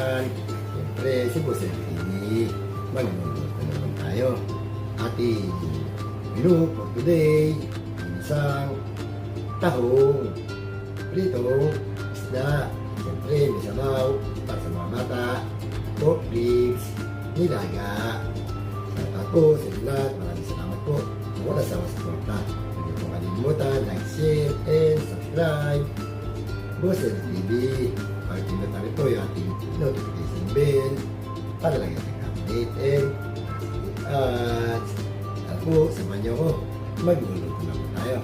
naman. Siyempre, si Boss TV. Manunod na naman tayo. Ating menu for today. Isang tahong, pritong isda. Siyempre, may sabaw para sa mga bata. Pork ribs, nilaga. Sa po, sa lahat, maraming salamat po. Wala sa suporta. Huwag po kalimutan, like, share, and subscribe. Boss TV. Pag-pinot na rin po yung ating notification bell para lang yung update. At po, samahan niyo ko. Magluluto na po tayo.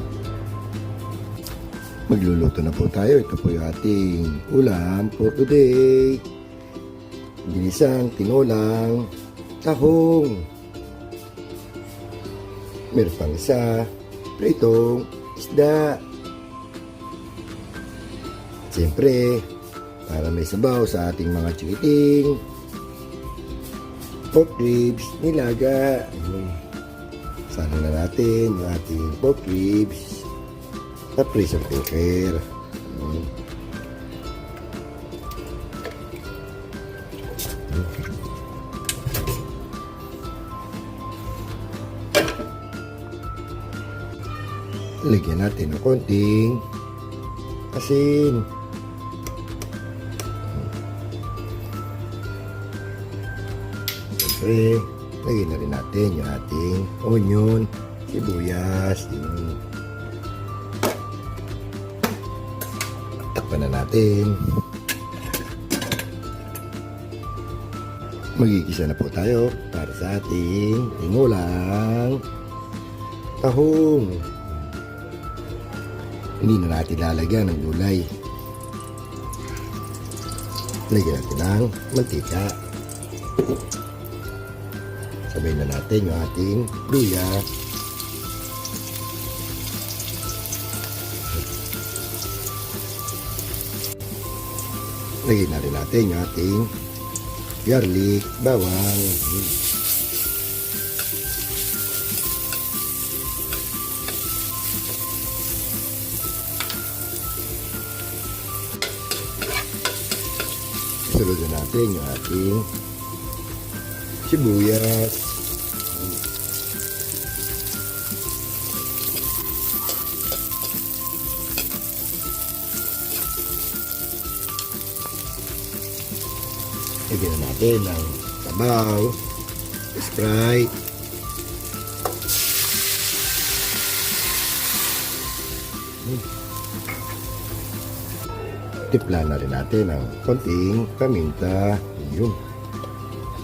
Magluluto na po tayo. Ito po yung ating ulam for today. Ginisang tinolang tahong. Meron pang isa, pritong isda. Siyempre, para may sabaw sa ating mga chikiting, pork ribs, nilaga. Sana na natin yung ating pork ribs sa pressure cooker. Lagyan natin ng konting asin. Siyempre, lagyan na rin natin yung ating onion, sibuyas. Takpan na natin. Magigisa na po tayo para sa ating tinulang tahong. Hindi na natin lalagyan ng gulay. Lagyan natin ng mantika. Sabayin na natin yung ating luya. Lagyan na rin natin yung ating garlic, bawang. Sunod na natin yung ating sibuyas. Lagyan na natin ng sabaw, Sprite. Tipla na rin natin ng konting paminta. Yun.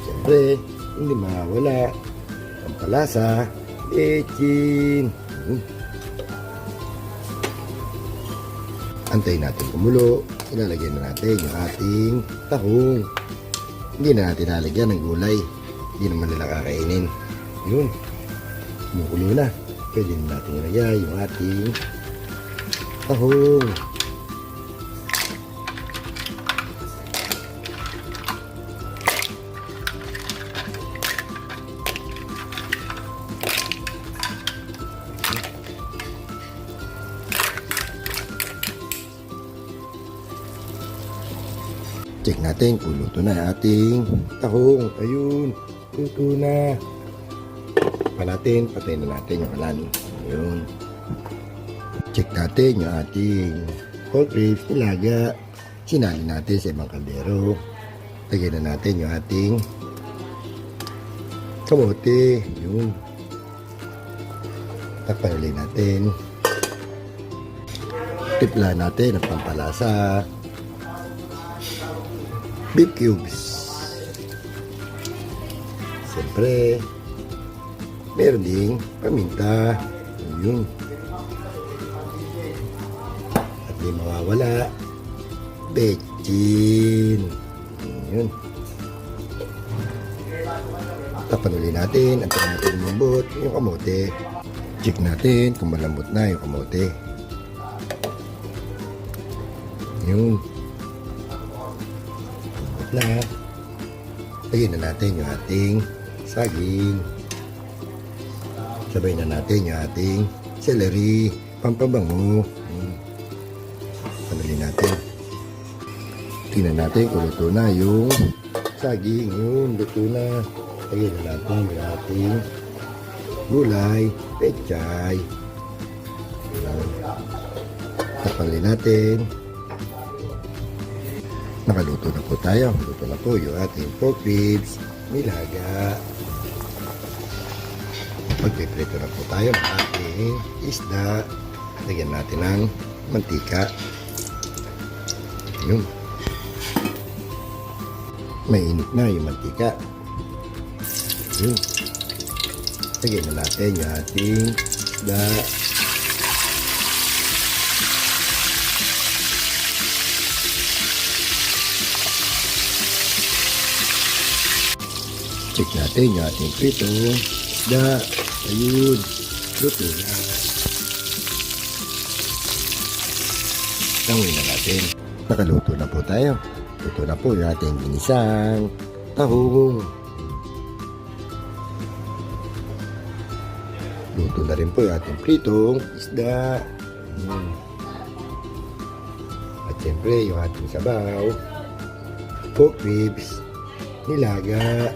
Siyempre, hindi mawala ang palasa, echin. Antayin natin kumulo. Ilalagyan na natin yung ating tahong. Hindi na natin lalagyan ng gulay. Hindi naman nila kakainin. Yun. Kumukulo na. Pwede na natin ilagay yung ating tahong. Check natin kung luto na ating tahong. Ayun, luto na. Patayin na natin yung kalan. Ayun. Check natin yung ating pork ribs, nilaga. Sinali natin sa ibang kaldero. Lagyan na natin yung ating kamote. Ayun. Takpan ulit natin. Tipla natin ang pampalasa. Beef cubes. Siyempre, meron ding paminta. Yun. At di mawawala, bechin. Yun. Tapan ulit natin. Antayin natin lumambot yung kamote. Check natin kung malambot na yung kamote. Yun. Na lagyan na natin yung ating saging. Sabay na natin yung ating celery, pampabango. Panulin natin. Tingnan natin kung luto na yung saging. Yun, luto na. Lagyan na natin yung ating gulay, pechay. Tapalin natin. Nakaluto na po tayo. Luto na po yung ating pork ribs, nilaga. Magpiprito na po tayo ng ating isda. Lagyan natin ng mantika. Yun. Mainit na yung mantika. Yun. Lagyan na natin yung ating isda. Check natin yung ating prito. Isda. Ayun. Luto na. Tanguin na natin. Nakaluto na po tayo. Luto na po yung ating ginisang tahong. Luto na rin po yung ating pritong isda. At siyempre yung ating sabaw, pork ribs, nilaga.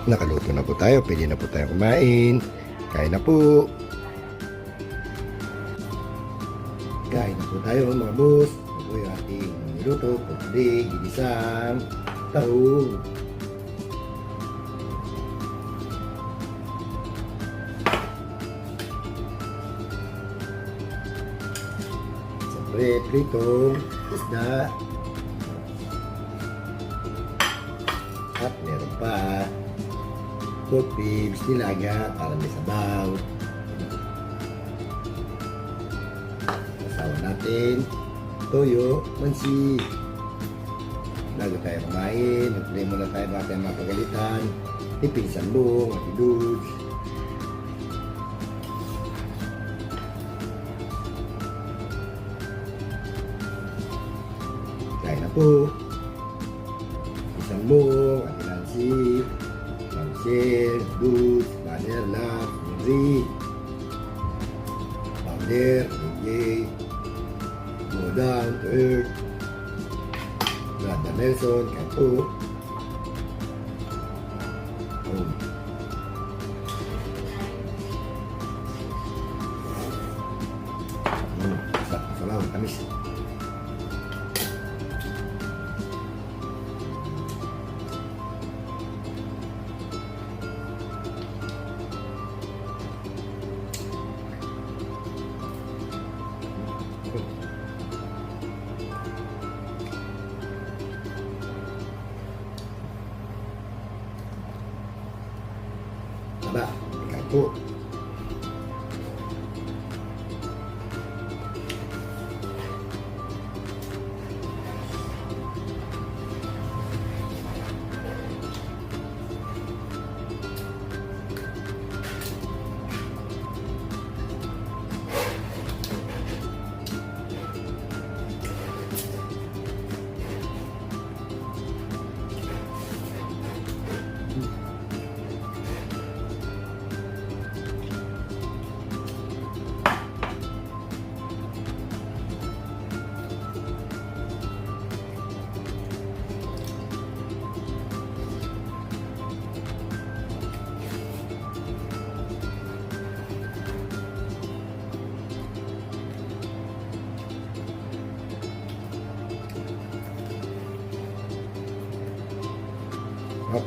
Nakaluto na po tayo. Pwede na po tayo kumain. Kain na po. Kain na po tayo mga boss. Ito po yung ating niluto for today. Ginisang tahong. Siyempre, pritong isda. At meron pa pork ribs, nilaga para may sabaw. Kasawa natin toyo, mansi. Bago tayo kumain, nag-play muna tayo baka tayo mapagalitan. Ipinsan mo, matidudes. Kain na po. Isang buong, Ate Nancy, Marcel, Dutz, Banner, Love, Henry, Founder, DJ, Go Down to Earth, Brother Nelson, Kapo, salamat, tamis. Ba, ikaw po. Up.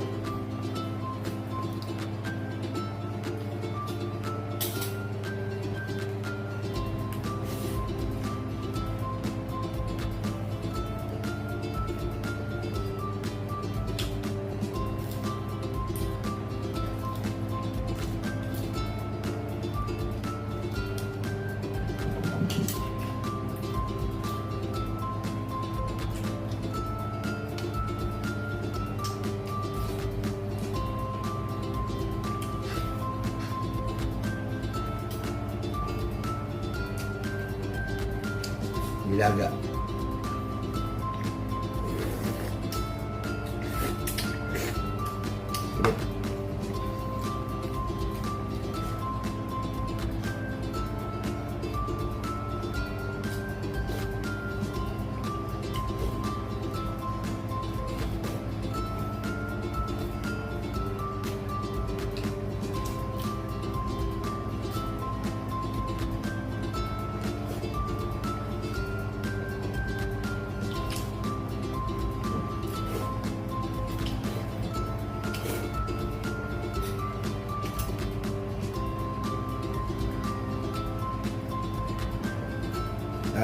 Nilaga.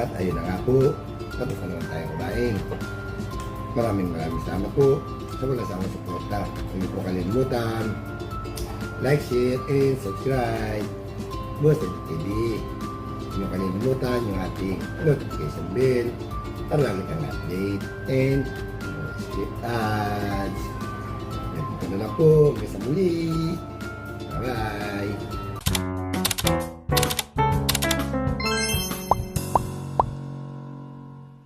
At ayun na nga po, tapos na naman tayo kumain. Maraming salamat po sa wala sa akong suporta. Hindi po kalimutan, like, share, and subscribe. Boss TV. Hindi mo kalimutan yung ating notification bell para lagi kang update and skip ads. Yan po na lang po. Hanggang sa muli.